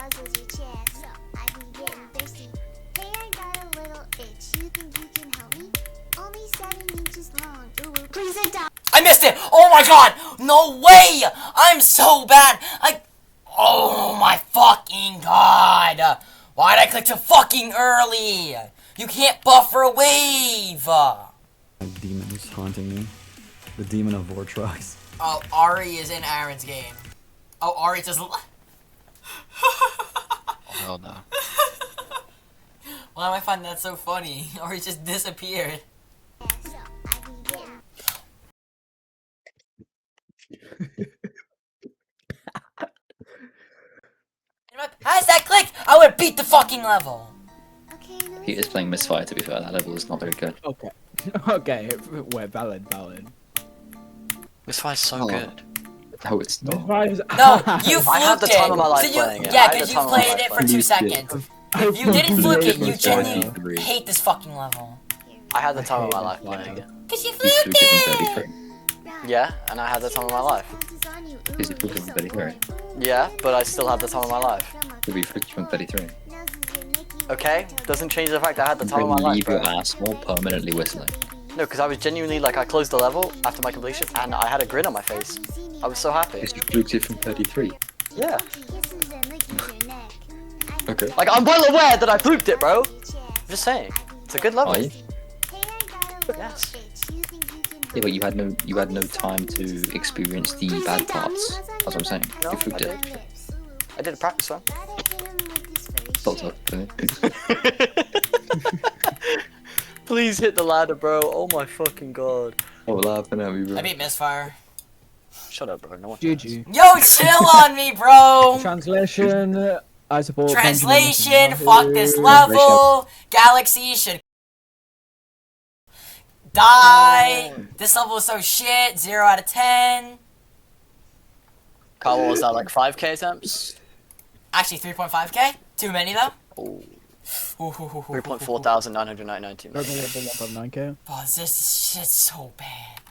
puzzles your chest. I've been getting thirsty. Hey, I got a little itch. You think you can help me? Only 7 inches long. Ooh, please adopt. I missed it! Oh my god! No way! I'm so bad! Oh my fucking god! Why'd I click so fucking early? You can't buffer a wave! Demons haunting me. The demon of war trucks. Oh, Ari is in Aaron's game. Oh, Ari just... Oh, hell no. Why am I finding that so funny? Ari just disappeared. How's that click? I would beat the fucking level. He is playing Misfire, to be fair. That level is not very good. Okay. Okay, wait, valid. Misfire's so good. No, it's not. No, you fluked I had the time of my life it. So playing it. Yeah, I had because the you time of my played life it for playing 2 it. seconds. If you didn't fluke it, you genuinely 23. hate this fucking level. I had the time of my life playing it. Because you You fluked fluked it from it! 33. Yeah, and I had the time of my life. Because you fluked it from 33. Yeah, but I still had the time of my life. So we fluked it from 33. Okay, doesn't change the fact I had the time Then of my life, leave bro. your asshole permanently whistling. No, because I was genuinely like, I closed the level after my completion, and I had a grin on my face. I was so happy. Because you fluked it from 33. Yeah. Okay. Like, I'm well aware that I fluked it, bro. I'm just saying. It's a good level. Are you? Yes. Yeah, but you had no time to experience the bad parts. That's what I'm saying. No, You fluked I it. I did a practice one. Thought so. Please hit the ladder, bro. Oh my fucking god. What will happen at me, bro? I beat Misfire. Shut up, bro. No one. GG. Yo, chill on me, bro! Translation. I support. Translation, fuck this level! Galaxy should die! This level is so shit, 0 out of 10. Carl, what was that, like 5k attempts? Actually, 3.5k? Too many though? Oh. Ooh. 3.4999 teams. 1.9k. Oh, this shit's so bad.